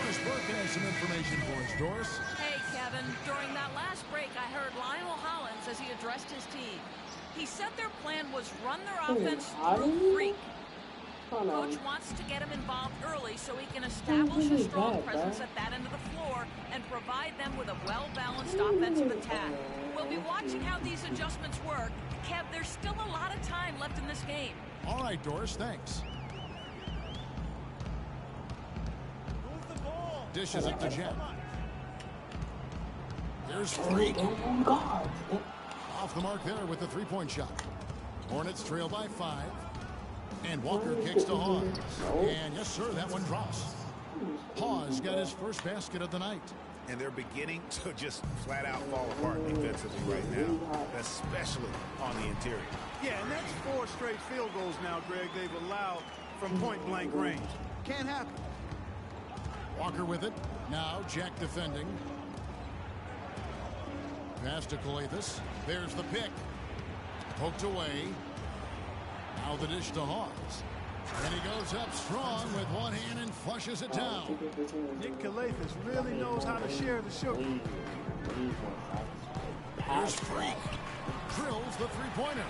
Doris Burke has some information for us, Doris. Hey, Kevin. During that last break, I heard Lionel Hollins as he addressed his team. He said their plan was run their offense through Freak. Coach wants to get him involved early so he can establish a strong presence at that end of the floor and provide them with a well-balanced offensive attack. We'll be watching how these adjustments work. Kev, there's still a lot of time left in this game. All right, Doris, thanks. Dishes it to Jen. There's Freak. Off the mark there with the three-point shot. Hornets trail by 5. And Walker kicks to Hawes. And yes, sir, that one drops. Hawes got his first basket of the night. And they're beginning to just flat out fall apart defensively right now, especially on the interior. Yeah, and that's 4 straight field goals now, Greg, they've allowed from point-blank range. Can't happen. Walker with it. Now Jack defending. Pass to Calathes. There's the pick. Poked away. Now the dish to Hawes. And he goes up strong with one hand and flushes it down. Nick Calathes really knows how to share the sugar. Here's Freak. Drills the three-pointer.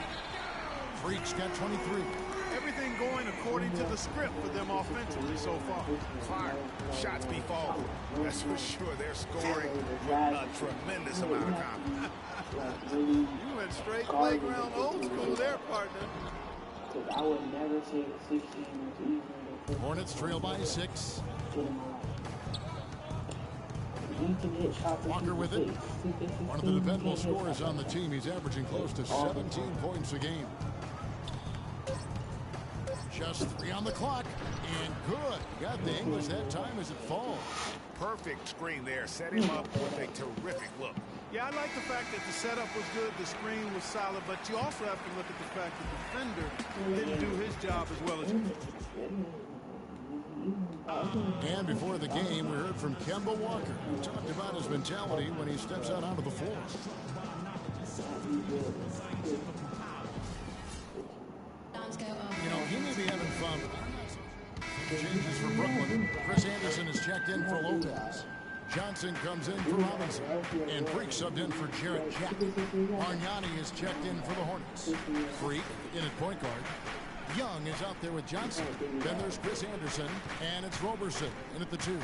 Freak's got 23. Everything going according to the script for them offensively so far. Clark, shots be falling. That's for sure. They're scoring with a tremendous amount of confidence. You went straight playground old school there, partner. I would never say 16 was easy. Hornets trail by 6. Walker with it. One of the dependable scorers on the team. He's averaging close to 17 points a game. Just 3 on the clock. And good. Got the English that time as it falls. Perfect screen there. Set him up with a terrific look. Yeah, I like the fact that the setup was good, the screen was solid, but you also have to look at the fact that the defender didn't do his job as well as he could. And before the game, we heard from Kemba Walker, who talked about his mentality when he steps out onto the floor. You know, he may be having fun. Changes for Brooklyn. Chris Anderson is checked in for Lopez. Johnson comes in for Robinson. And Freak subbed in for Jarrett Jack. Bargnani is checked in for the Hornets. Freak in at point guard. Young is out there with Johnson. Then there's Chris Anderson. And it's Roberson in at the 2.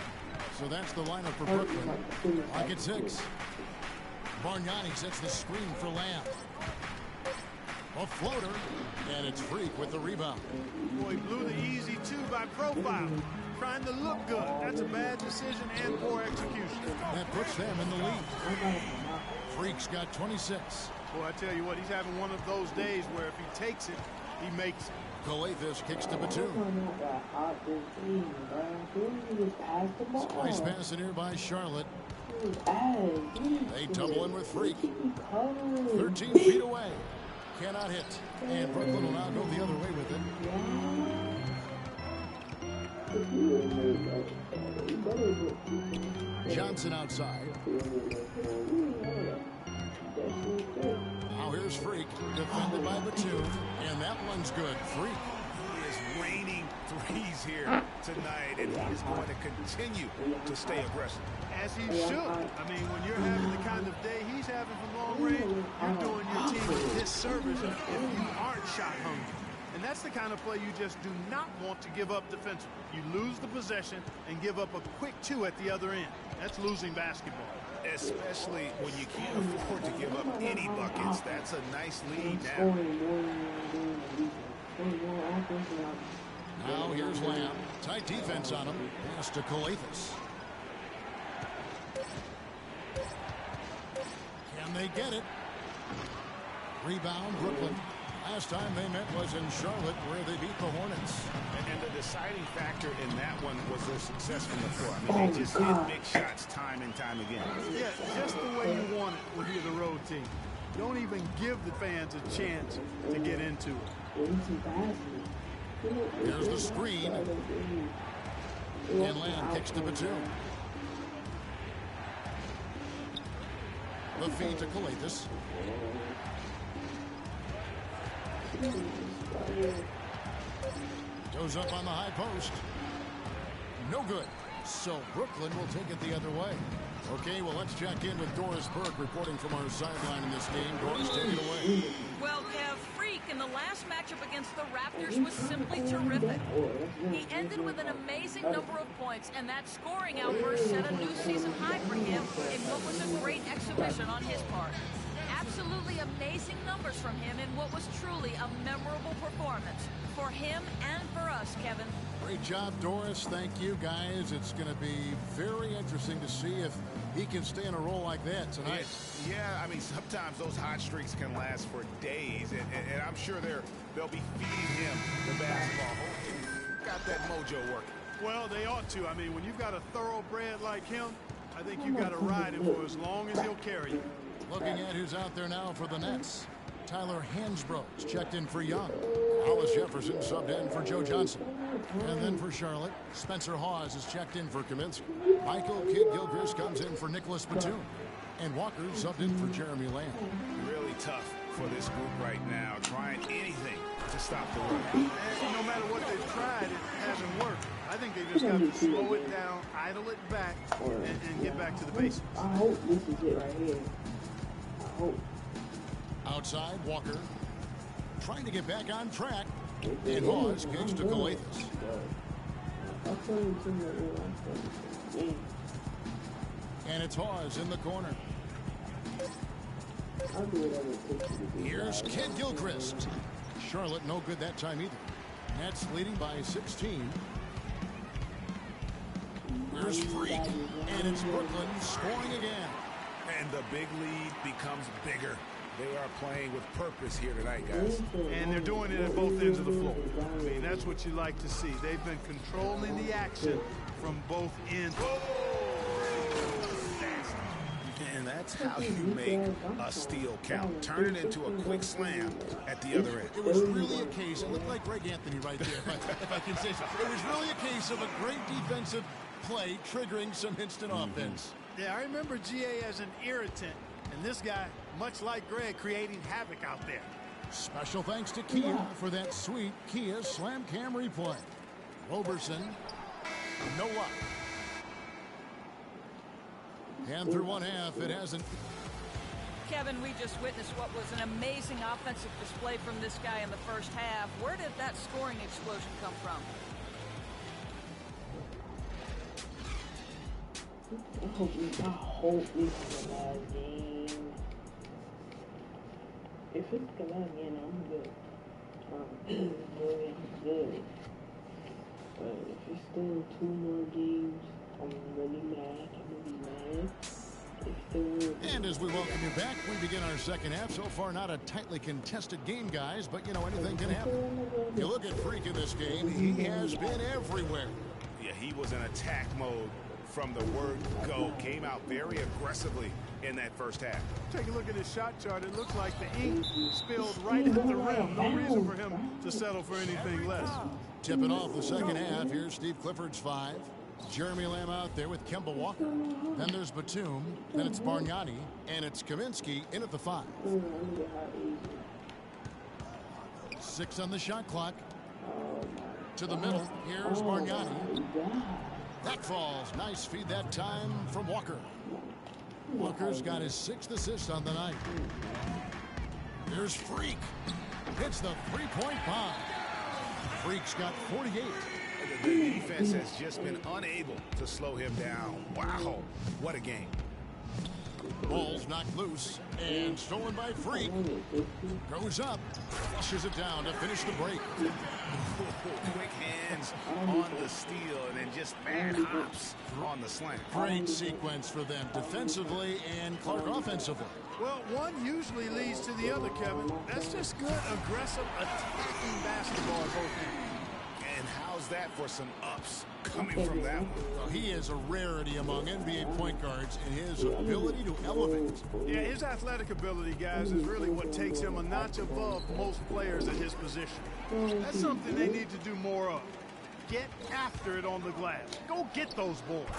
So that's the lineup for Brooklyn. Lock at 6. Bargnani sets the screen for Lamb. A floater. And it's Freak with the rebound. Boy, blew the easy 2 by profile. Trying to look good. That's a bad decision and poor execution. That puts them in the lead. Freak's got 26. Boy, I tell you what, he's having one of those days where if he takes it, he makes it. Calathes kicks to Batum. Nice pass in here by Charlotte. They double in with Freak. 13 feet away. Cannot hit. And Brooklyn will now go the other way with it. Johnson outside. Now here's Freak, defended by Batum, and that one's good. Freak. He is raining threes here tonight, and he is going to continue to stay aggressive. As he should. I mean, when you're having the kind of day he's having from long range, you're doing your team a disservice if you aren't shot hungry. And that's the kind of play you just do not want to give up defensively. You lose the possession and give up a quick 2 at the other end. That's losing basketball. Especially when you can't afford to give up any buckets. That's a nice lead now. Now here's Lamb. Tight defense on him. Pass to Calathes. Can they get it? Rebound, Brooklyn. Last time they met was in Charlotte, where they beat the Hornets. And the deciding factor in that one was their success from the floor. I mean, they just hit big shots time and time again. Yeah, just the way you want it when you're the road team. Don't even give the fans a chance to get into it. Here's the screen. And Lamb kicks to Batum. The feed to Calathes. Goes up on the high post. No good. So Brooklyn will take it the other way. Okay, well, let's check in with Doris Burke reporting from our sideline in this game. Doris, take it away. Well, Kev, Freak in the last matchup against the Raptors was simply terrific. He ended with an amazing number of points, and that scoring outburst set a new season high for him in what was a great exhibition on his part. Absolutely amazing numbers from him in what was truly a memorable performance for him and for us, Kevin. Great job, Doris. Thank you, guys. It's going to be very interesting to see if he can stay in a role like that tonight. Yeah, I mean, sometimes those hot streaks can last for days, and I'm sure they'll be feeding him the basketball. Hopefully, got that mojo working. Well, they ought to. I mean, when you've got a thoroughbred like him, I think you've got to ride him for as long as he'll carry you. Looking at who's out there now for the Nets. Tyler Hansbrough's checked in for Young. Hollis Jefferson subbed in for Joe Johnson. And then for Charlotte, Spencer Hawes is checked in for Kaminsky. Michael Kidd-Gilchrist comes in for Nicholas Batum. And Walker subbed in for Jeremy Lamb. Really tough for this group right now, trying anything to stop the run. And no matter what they've tried, it hasn't worked. I think they just got to slow it down, idle it back, and get back to the basics. I hope this is it right here. I hope. Outside, Walker trying to get back on track. And Hawes kicks to Calathes. And it's Hawes in the corner. Here's Kidd-Gilchrist. Charlotte no good that time either. Nets leading by 16. Here's Freak. And it's Brooklyn scoring again. And the big lead becomes bigger. They are playing with purpose here tonight, guys. And they're doing it at both ends of the floor. I mean, that's what you like to see. They've been controlling the action from both ends. And that's how you make a steal count. Turn it into a quick slam at the other end. It was really a case, it looked like Greg Anthony right there, if I can say so. It was really a case of a great defensive play triggering some instant offense. Yeah, I remember GA as an irritant. And this guy, much like Greg, creating havoc out there. Special thanks to Kia for that sweet Kia Slam Cam replay. Roberson, no luck. And through one half, it hasn't. Kevin, we just witnessed what was an amazing offensive display from this guy in the first half. Where did that scoring explosion come from? I hope this is the last game. If it's the last game, I'm good. Good. But if it's still 2 more games, I'm really mad. I'm gonna be mad. And as we welcome you back, we begin our second half. So far, not a tightly contested game, guys, but you know, anything can happen. You look at Freak in this game, he has been everywhere. Yeah, he was in attack mode from the word go. Came out very aggressively in that first half. Take a look at his shot chart. It looks like the ink spilled right at the rim. No reason for him to settle for anything less. Tipping off the second half, here's Steve Clifford's 5. Jeremy Lamb out there with Kemba Walker. Then there's Batum. Then it's Bargnani. And it's Kaminsky in at the 5. 6 on the shot clock. To the middle. Here's Bargnani. That falls. Nice feed that time from Walker. Walker's got his 6th assist on the night. Here's Freak. Hits the three-point bomb. Freak's got 48. The defense has just been unable to slow him down. Wow, what a game. Ball's knocked loose and stolen by Freak. Goes up, flushes it down to finish the break. Quick hands on the steal and then just mad hops on the slant. Great sequence for them defensively and Clark offensively. Well, one usually leads to the other, Kevin. That's just good, aggressive, attacking basketball at both ends. And how's that for some ups coming from that one? Well, he is a rarity among NBA point guards in his ability to elevate. Yeah, his athletic ability, guys, is really what takes him a notch above most players at his position. That's something they need to do more of. Get after it on the glass. Go get those boards.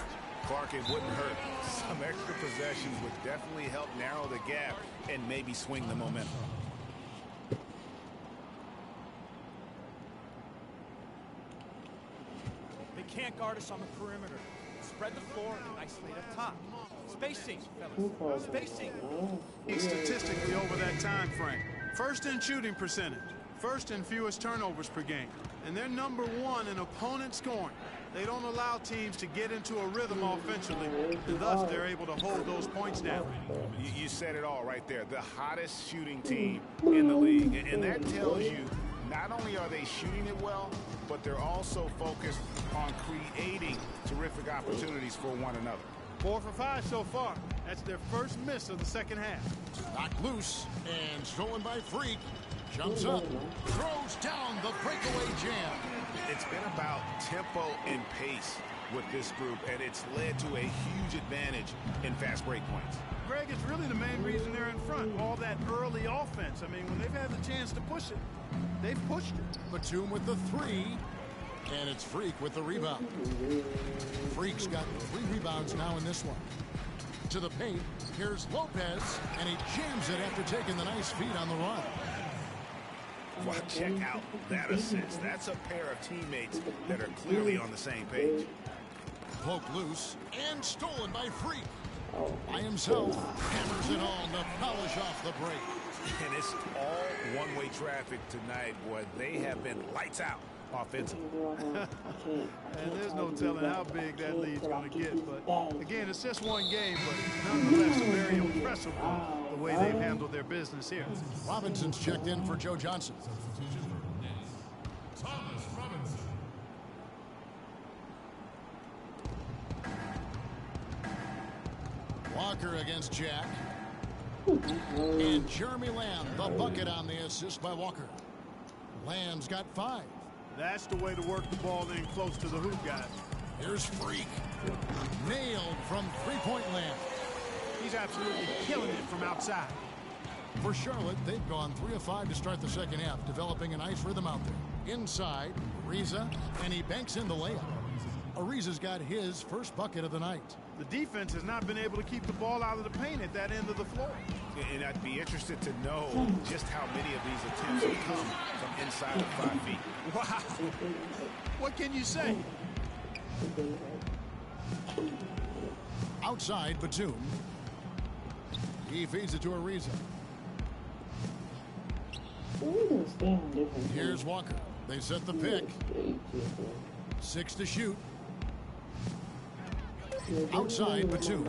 Clark, it wouldn't hurt. Some extra possessions would definitely help narrow the gap and maybe swing the momentum. They can't guard us on the perimeter. Spread the floor and isolate up top. Spacing, fellas. Spacing. Statistically over that time frame. First in shooting percentage. First in fewest turnovers per game. And they're #1 in opponent scoring. They don't allow teams to get into a rhythm offensively, and thus they're able to hold those points down. You said it all right there. The hottest shooting team in the league. And that tells you not only are they shooting it well, but they're also focused on creating terrific opportunities for one another. 4 for 5 so far. That's their first miss of the second half. Knocked loose and stolen by Freak. Jumps up, throws down the breakaway jam. It's been about tempo and pace with this group, and it's led to a huge advantage in fast break points. Greg, it's really the main reason they're in front. All that early offense. I mean, when they've had the chance to push it, they've pushed it. Batum with the 3, and it's Freak with the rebound. Freak's got 3 rebounds now in this one. To the paint, here's Lopez, and he jams it after taking the nice feed on the run. Wow, check out that assist. That's a pair of teammates that are clearly on the same page. Poked loose and stolen by Freak. By himself, hammers it home to polish off the break. And it's all one-way traffic tonight, boy. They have been lights out offensively. And there's no telling how big that lead's going to get. But, again, it's just one game, but nonetheless a very impressive one, the way they've handled their business here. Robinson's checked in for Joe Johnson. Thomas Robinson. Walker against Jack. And Jeremy Lamb, the bucket on the assist by Walker. Lamb's got 5. That's the way to work the ball in close to the hoop, guys. Here's Freak. Nailed from three-point land. He's absolutely killing it from outside. For Charlotte, they've gone 3 of 5 to start the second half, developing a nice rhythm out there. Inside, Ariza, and he banks in the layup. Ariza's got his first bucket of the night. The defense has not been able to keep the ball out of the paint at that end of the floor. And I'd be interested to know just how many of these attempts have come from inside of 5 feet. Wow. What can you say? Outside, Batum. He feeds it to Ariza. Here's Walker. They set the pick. 6 to shoot. Outside, Batum.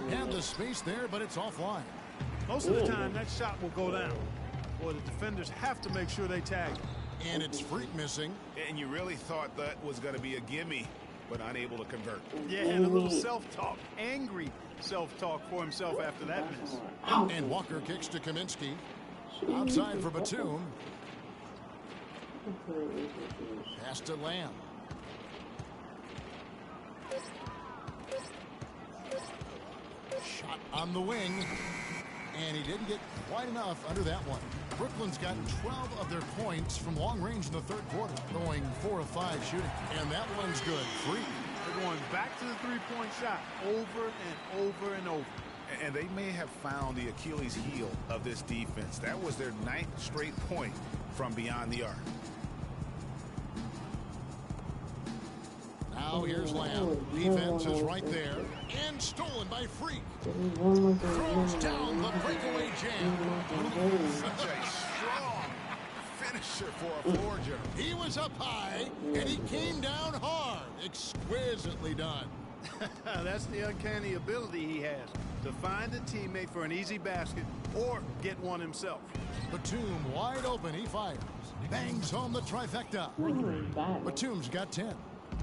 Had the space there, but it's offline. Most of the time, that shot will go down. Boy, the defenders have to make sure they tag. And it's Freak missing. And you really thought that was going to be a gimme, but unable to convert. Yeah, and a little self-talk. Angry self-talk for himself after that miss. And Walker kicks to Kaminsky. Outside for Batum. Pass to Lamb. Shot on the wing. And he didn't get quite enough under that one. Brooklyn's gotten 12 of their points from long range in the third quarter, going 4 of 5 shooting. And that one's good. Freak. They're going back to the three-point shot over and over and over. And they may have found the Achilles heel of this defense. That was their 9th straight point from beyond the arc. Now here's Lamb. Defense is right there. And stolen by Freak. Throws down the breakaway jam. Such a strong finisher for a floor general. He was up high, and he came down hard. Exquisitely done. That's the uncanny ability he has, to find a teammate for an easy basket or get one himself. Batum wide open. He fires. Bangs home the trifecta. Batum's got 10.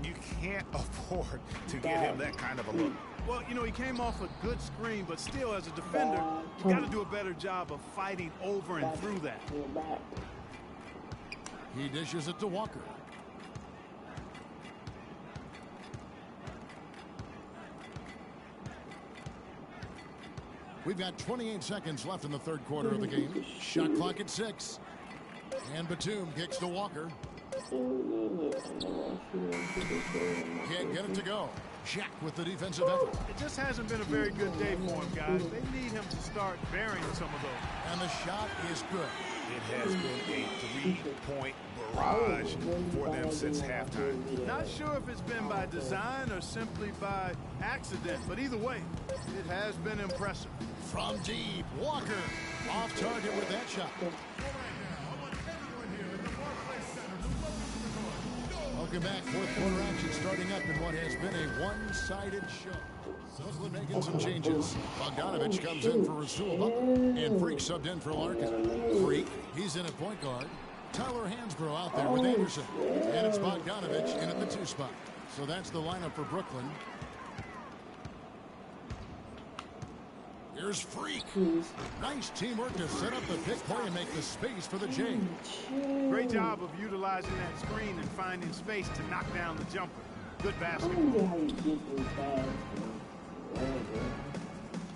You can't afford to give him that kind of a look. Well, you know, he came off a good screen, but still, as a defender, you got to do a better job of fighting over and through that. He dishes it to Walker. We've got 28 seconds left in the third quarter of the game. Shot clock at 6. And Batum kicks to Walker. Can't get it to go. Jack with the defensive effort. It just hasn't been a very good day for him, guys. They need him to start burying some of those. And the shot is good. It has been a three-point barrage for them since halftime. Not sure if it's been by design or simply by accident, but either way, it has been impressive. From deep, Walker off target with that shot. Welcome back. Fourth quarter action starting up in what has been a one-sided show. Brooklyn making some changes. Bogdanovich comes in for Rasul Butler, and Freak subbed in for Larkin. Freak, he's in at point guard. Tyler Hansbrough out there with Anderson. And it's Bogdanovich in at the 2 spot. So that's the lineup for Brooklyn. Here's Freak. Nice teamwork to set up the pick play and make the space for the J. Great job of utilizing that screen and finding space to knock down the jumper. Good basket.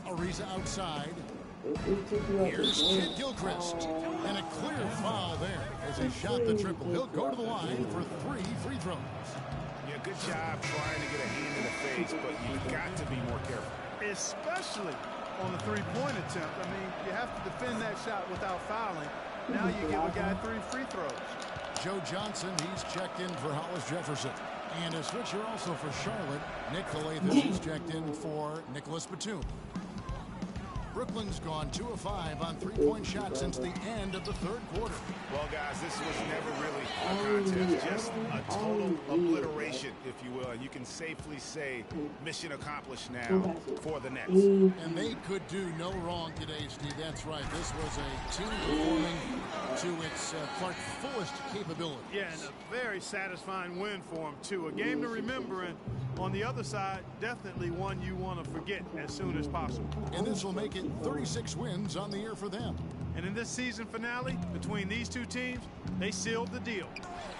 Ariza outside. Here's Kid Gilchrist. And a clear foul there as he shot the triple. He'll go to the line for 3 free throws. Yeah, good job trying to get a hand in the face, but you've got to be more careful. Especially on the three-point attempt. I mean, you have to defend that shot without fouling. Now you give a guy 3 free throws. Joe Johnson, he's checked in for Hollis Jefferson. And a switcher also for Charlotte. Nick Calathis is checked in for Nicholas Batum. Brooklyn's gone 2 of 5 on three-point shots since the end of the third quarter. Well, guys, this was never really a contest, just a total obliteration, if you will. And you can safely say mission accomplished now for the Nets. And they could do no wrong today, Steve. That's right. This was a team performing to its Clark fullest capability. Yeah, and a very satisfying win for them, too. A game to remember, and on the other side, definitely one you want to forget as soon as possible. And this will make it 36 wins on the year for them. And in this season finale, between these two teams, they sealed the deal,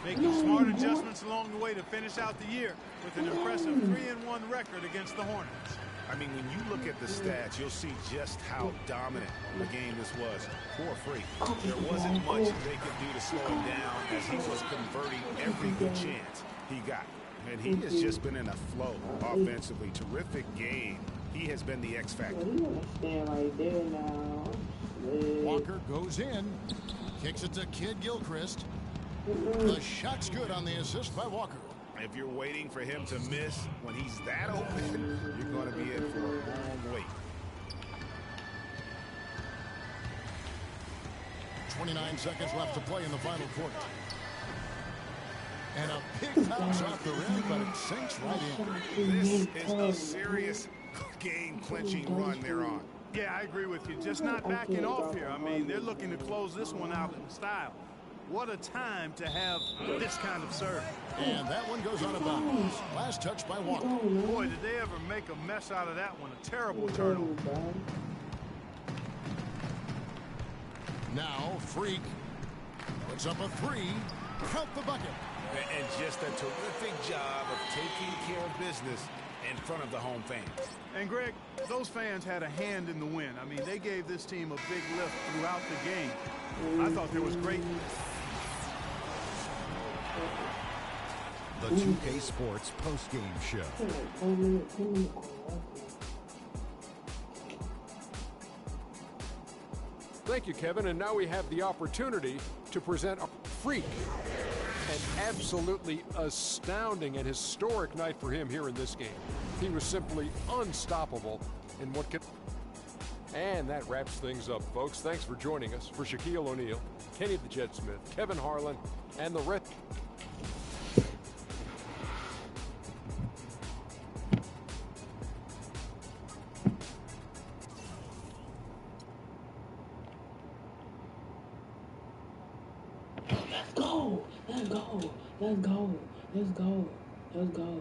making smart adjustments along the way to finish out the year with an impressive 3-1 record against the Hornets. I mean, when you look at the stats, you'll see just how dominant a game this was. Poor Freak. There wasn't much they could do to slow him down as he was converting every good chance he got. And he has just been in a flow offensively. Terrific game. He has been the X factor. Stand right there now. Walker goes in, kicks it to Kid Gilchrist. The shot's good on the assist by Walker. If you're waiting for him to miss when he's that open, you're going to be in for a long wait. 29 seconds left to play in the final quarter. And a big bounce off the rim, but it sinks right in. This is a serious game-clinching run they're on. Yeah, I agree with you. Just not backing off here. I mean, they're looking to close this one out in style. What a time to have this kind of serve. And that one goes out of bounds. Last touch by Walker. Boy, did they ever make a mess out of that one. A terrible turnover. Now, Freak puts up a 3. Count the bucket. And just a terrific job of taking care of business in front of the home fans. And, Greg, those fans had a hand in the win. I mean, they gave this team a big lift throughout the game. I thought there was great. The 2K Sports post-game show. Thank you, Kevin. And now we have the opportunity to present a Freak. An absolutely astounding and historic night for him here in this game. He was simply unstoppable in what could... And that wraps things up, folks. Thanks for joining us. For Shaquille O'Neal, Kenny the Jet Smith, Kevin Harlan, and the Red... Let's go. Let's go. Let's go. Let's go. Let's go.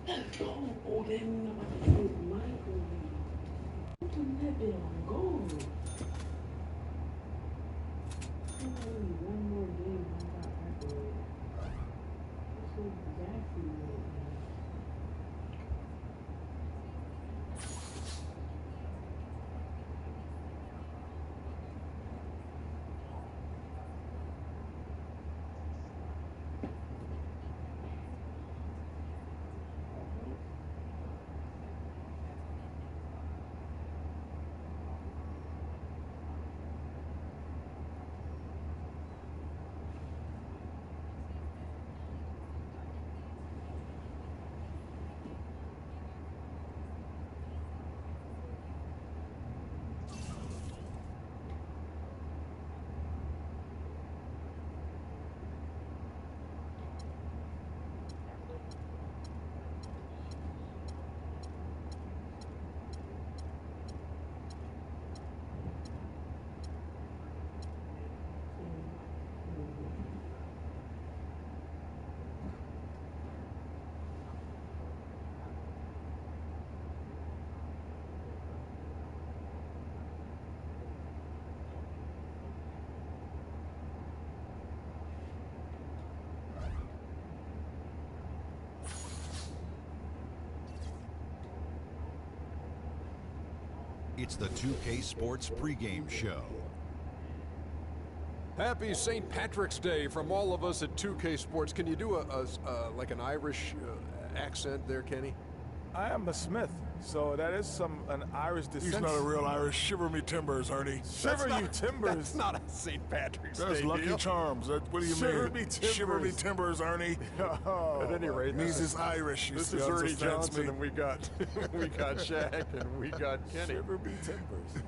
Let's go. Oh, damn, I'm about to get Michael. I'm putting that bit on goal. One more game, I got accolades. That's exactly what it is. It's the 2K Sports pregame show. Happy St. Patrick's Day from all of us at 2K Sports. Can you do like an Irish accent there, Kenny? I am a Smith, so that is an Irish descent. He's not a real Irish. Shiver me timbers, Ernie. Shiver you timbers. That's not a St. Patrick's Day. That's Lucky deal. Charms. What do you Shiver mean? me timbers. Shiver me timbers, Ernie. Oh, At any rate, It means it's Irish. You this see, is Ernie understands Johnson, me. and we got Shaq, and we got Kenny. Shiver me timbers.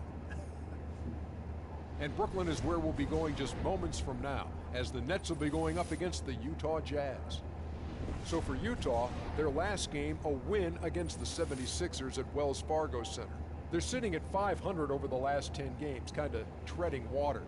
And Brooklyn is where we'll be going just moments from now, as the Nets will be going up against the Utah Jazz. So for Utah, their last game, a win against the 76ers at Wells Fargo Center. They're sitting at 500 over the last 10 games, kind of treading water.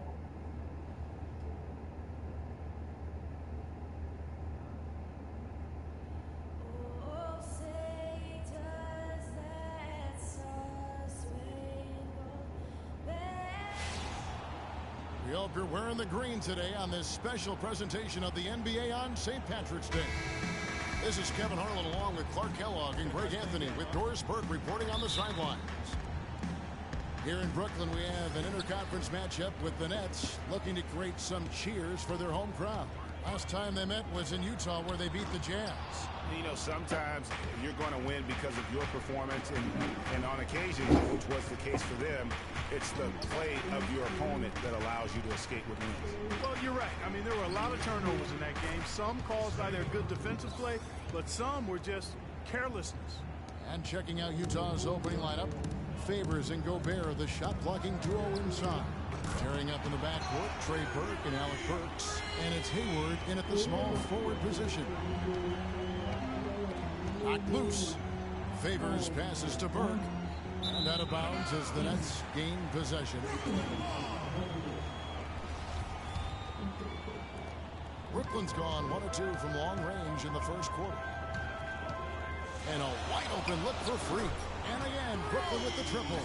We hope you're wearing the green today on this special presentation of the NBA on St. Patrick's Day. This is Kevin Harlan along with Clark Kellogg and Greg Anthony with Doris Burke reporting on the sidelines. Here in Brooklyn, we have an interconference matchup with the Nets looking to create some cheers for their home crowd. Last time they met was in Utah, where they beat the Jazz. You know, sometimes you're going to win because of your performance, and on occasion, which was the case for them, it's the play of your opponent that allows you to escape with wins. Well, you're right. I mean, there were a lot of turnovers in that game. Some caused by their good defensive play, but some were just carelessness. And checking out Utah's opening lineup, Favors and Gobert, the shot-blocking duo inside. Tearing up in the backcourt, Trey Burke and Alec Burks. And it's Hayward in at the small forward position. Knocked loose. Favors passes to Burke. And out of bounds as the Nets gain possession. Brooklyn's gone 1 of 2 from long range in the first quarter. And a wide open look for Freak. And again, Brooklyn with the triple.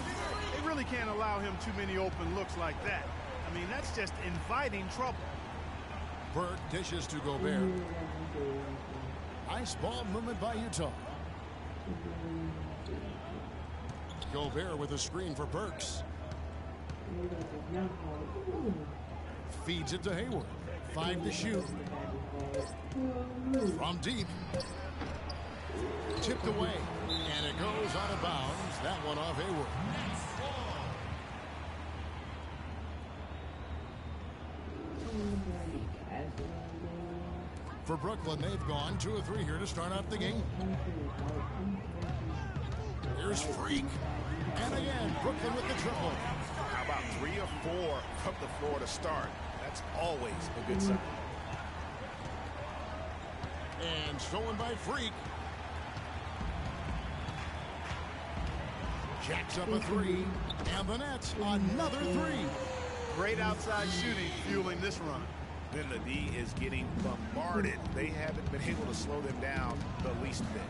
They really can't allow him too many open looks like that. I mean, that's just inviting trouble. Burke dishes to Gobert. Nice ball movement by Utah. Gobert with a screen for Burks. Feeds it to Hayward. 5 to shoot. From deep. Tipped away. And it goes out of bounds. That one off Hayward. For Brooklyn, they've gone 2 of 3 here to start out the game. Here's Freak. And again, Brooklyn with the triple. How about 3 or 4 from the floor to start? That's always a good sign. And stolen by Freak. Jacks up a 3. And the Nets, another 3. Great outside shooting fueling this run. then the D is getting bombarded. They haven't been able to slow them down the least bit.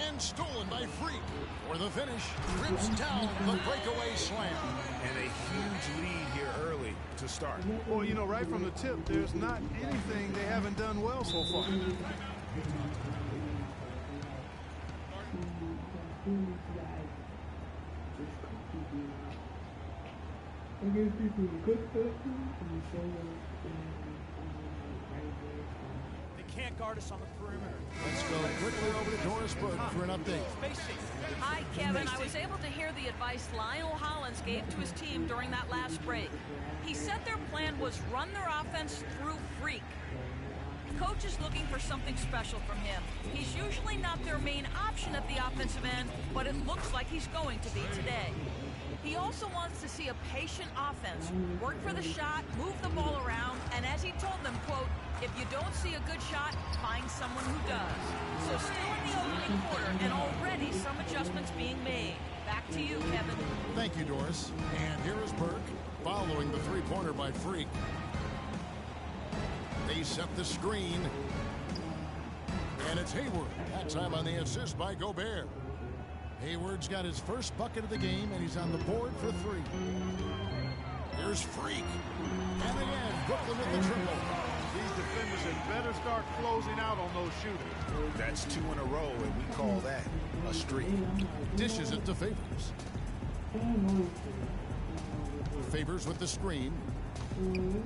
And stolen by Freak for the finish. Rips down the breakaway slam. And a huge lead here early to start. Well, you know, right from the tip, there's not anything they haven't done well so far. They can't guard us on the perimeter. Let's go quickly over to Doris Burke for an update. Spacing. Hi, Kevin. I was able to hear the advice Lionel Hollins gave to his team during that last break. He said their plan was run their offense through Freak. Coach is looking for something special from him. He's usually not their main option at the offensive end, but it looks like he's going to be today. He also wants to see a patient offense, work for the shot, move the ball around, and as he told them, quote, if you don't see a good shot, find someone who does. So still in the opening quarter, and already some adjustments being made. Back to you, Kevin. Thank you, Doris. And here is Burke following the three-pointer by Freak. They set the screen. And it's Hayward. That time on the assist by Gobert. Hayward's got his first bucket of the game, and he's on the board for three. Here's Freak. And again, Brooklyn with the triple. These defenders had better start closing out on those shooters. That's 2 in a row, and we call that a streak. Dishes it to Favors. Favors with the screen.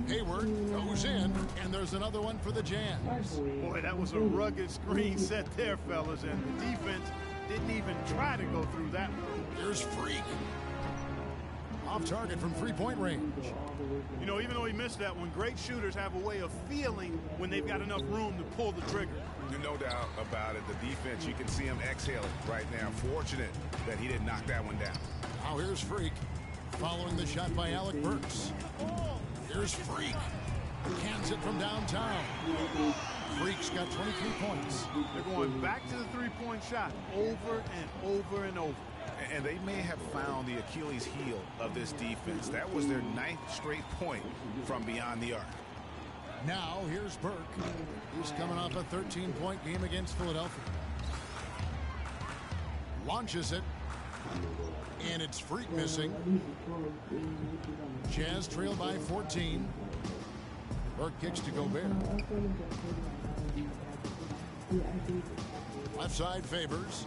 Hayward goes in, and there's another one for the Jazz. Boy, that was a rugged screen set there, fellas, and the defense didn't even try to go through that one. Here's Freak. Off target from three-point range. You know, even though he missed that one, great shooters have a way of feeling when they've got enough room to pull the trigger. No doubt about it. The defense, you can see him exhaling right now. Fortunate that he didn't knock that one down. Now here's Freak. Following the shot by Alec Burks. Here's Freak. Cans it from downtown. Freak's got 23 points. They're going back to the three-point shot over and over and over. And they may have found the Achilles heel of this defense. That was their 9th straight point from beyond the arc. Now here's Burke. He's coming off a 13-point game against Philadelphia. Launches it. And it's Freak missing. Jazz trail by 14. Burke kicks to Gobert. Left side Favors.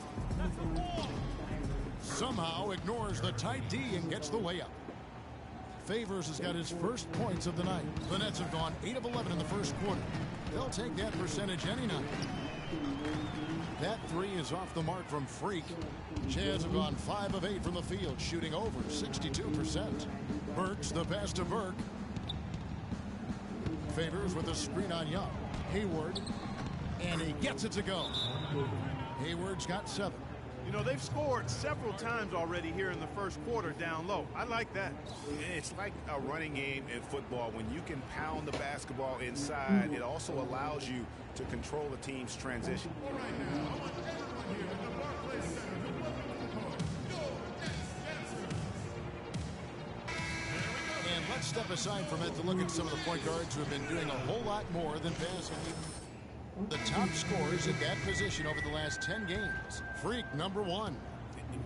Somehow ignores the tight D and gets the layup. Favors has got his first points of the night. The Nets have gone 8 of 11 in the first quarter. They'll take that percentage any night. That three is off the mark from Freak. Jazz have gone 5 of 8 from the field, shooting over 62%. Burks the pass to Burke. Favors with a screen on Young. Hayward. And he gets it to go. Hayward's got 7. You know, they've scored several times already here in the first quarter down low. I like that. It's like a running game in football. When you can pound the basketball inside, it also allows you to control the team's transition. And let's step aside from it to look at some of the point guards who have been doing a whole lot more than passing. The top scorers at that position over the last 10 games. Freak, number 1.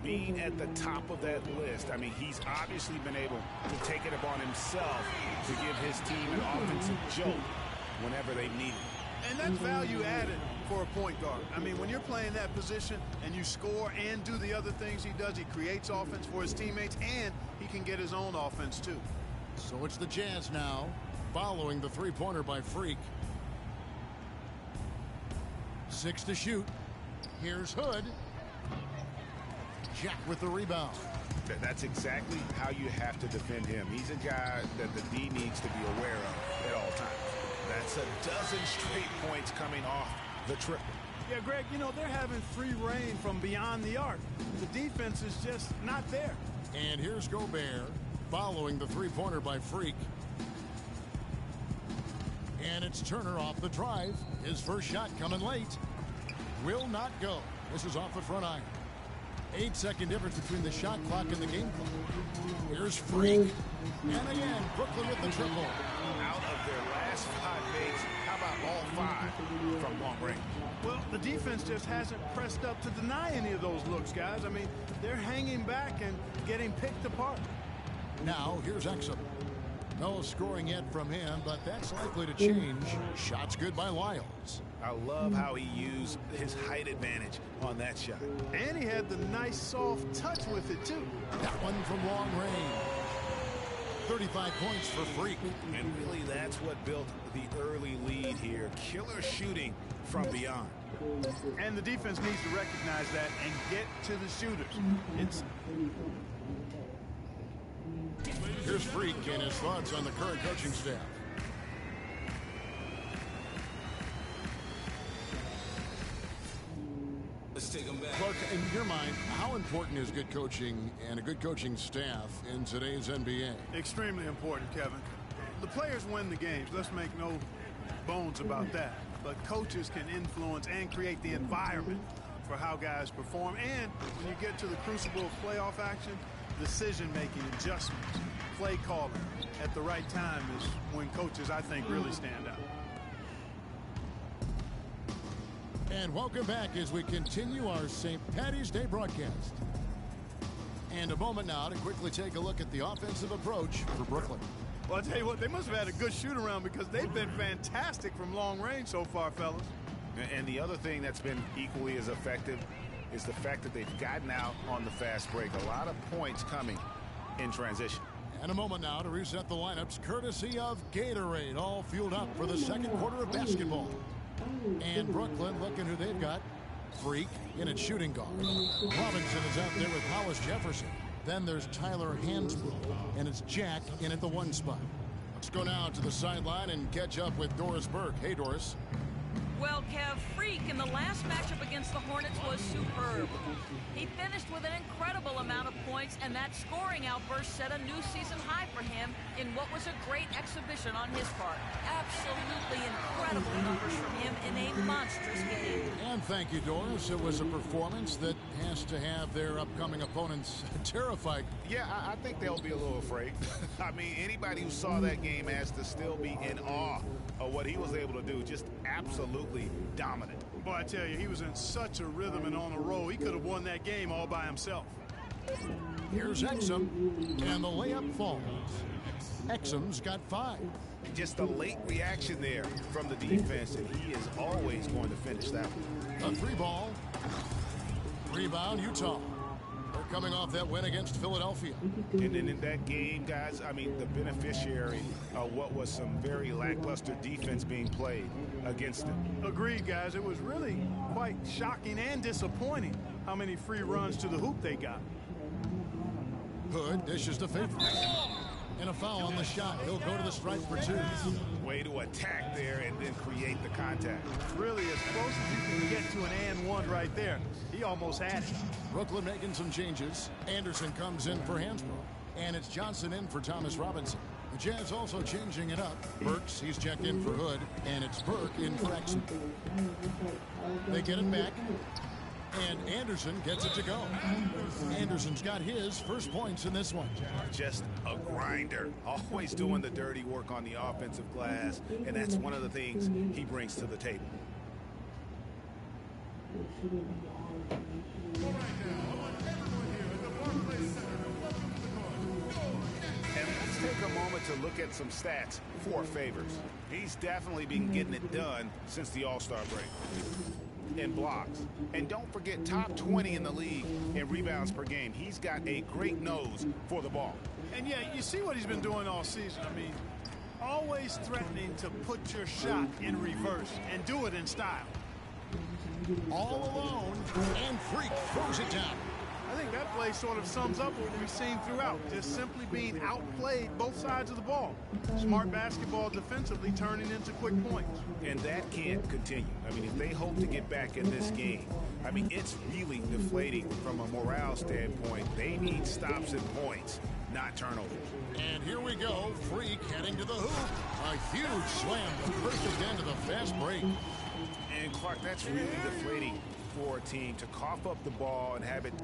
Being at the top of that list, I mean, he's obviously been able to take it upon himself to give his team an offensive jolt whenever they need it. And that's value added for a point guard. I mean, when you're playing that position and you score and do the other things he does, he creates offense for his teammates, and he can get his own offense, too. So it's the Jazz now, following the three-pointer by Freak. 6 to shoot. Here's Hood. Jack with the rebound. That's exactly how you have to defend him. He's a guy that the D needs to be aware of at all times. That's a dozen straight points coming off the triple. Yeah, Greg, you know, they're having free reign from beyond the arc. The defense is just not there. And here's Gobert following the three-pointer by Freak. And it's Turner off the drive. His first shot coming late. Will not go. This is off the front iron. 8-second difference between the shot clock and the game clock. Here's Freak. And again, Brooklyn with the triple. Out of their last 5 makes, how about all 5 from long range? Well, the defense just hasn't pressed up to deny any of those looks, guys. I mean, they're hanging back and getting picked apart. Now, here's Exum. No scoring yet from him, but that's likely to change. Shot's good by Lyles. I love how he used his height advantage on that shot. And he had the nice soft touch with it, too. That one from long range. 35 points for Freak. And really, that's what built the early lead here. Killer shooting from beyond. And the defense needs to recognize that and get to the shooters. Here's Freak and his thoughts on the current coaching staff. Let's take them back. Clark, in your mind, how important is good coaching and a good coaching staff in today's NBA? Extremely important, Kevin. The players win the games. Let's make no bones about that. But coaches can influence and create the environment for how guys perform. And when you get to the crucible of playoff action, decision-making, adjustments, play calling at the right time is when coaches, I think, really stand out. And welcome back as we continue our St. Paddy's Day broadcast. And a moment now to quickly take a look at the offensive approach for Brooklyn. Well, I'll tell you what, they must have had a good shoot-around because they've been fantastic from long range so far, fellas. And the other thing that's been equally as effective is the fact that they've gotten out on the fast break. A lot of points coming in transition. And a moment now to reset the lineups courtesy of Gatorade, all fueled up for the second quarter of basketball. And Brooklyn, looking who they've got. Freak in its shooting guard. Robinson is out there with Hollis Jefferson. Then there's Tyler Hansbrough, and it's Jack in at the 1 spot. Let's go now to the sideline and catch up with Doris Burke. Hey, Doris. Well, Kev, Freak in the last matchup against the Hornets was superb. He finished with an incredible amount of points, and that scoring outburst set a new season high for him in what was a great exhibition on his part. Absolutely incredible numbers from him in a monstrous game. And thank you, Doris. It was a performance that has to have their upcoming opponents terrified. Yeah, I think they'll be a little afraid. I mean, anybody who saw that game has to still be in awe of what he was able to do. Just absolutely dominant. Boy, I tell you, he was in such a rhythm and on a roll. He could have won that game all by himself. Here's Exum, and the layup falls. Exum's got 5. Just a late reaction there from the defense, and he is always going to finish that one. A 3 ball. Rebound, Utah. They're coming off that win against Philadelphia. And then in that game, guys, I mean, the beneficiary of what was some very lackluster defense being played against them. Agreed, guys. It was really quite shocking and disappointing how many free runs to the hoop they got. Hood dishes to Favors. And a foul on the shot. He'll go to the stripe for 2. Way to attack there and then create the contact. Really as close as you can get to an and one right there. He almost had it. Brooklyn making some changes. Anderson comes in for Hansbrough. And it's Johnson in for Thomas Robinson. The Jazz also changing it up. Burks, he's checked in for Hood. And it's Burke in for Exum. They get it back. And Anderson gets it to go. Anderson's got his first points in this one. Just a grinder. Always doing the dirty work on the offensive glass. And that's one of the things he brings to the table. And let's take a moment to look at some stats for Favors. He's definitely been getting it done since the All-Star break. In blocks. And don't forget, top 20 in the league in rebounds per game. He's got a great nose for the ball. And yeah, you see what he's been doing all season. I mean, always threatening to put your shot in reverse and do it in style. All alone, and Freak throws it down. I think that play sort of sums up what we've seen throughout. Just simply being outplayed both sides of the ball. Smart basketball defensively turning into quick points. And that can't continue. I mean, if they hope to get back in this game, I mean, it's really deflating from a morale standpoint. They need stops and points, not turnovers. And here we go. Freak heading to the hoop. A huge slam, the perfect end of the fast break. And Clark, that's really deflating for a team to cough up the ball and have it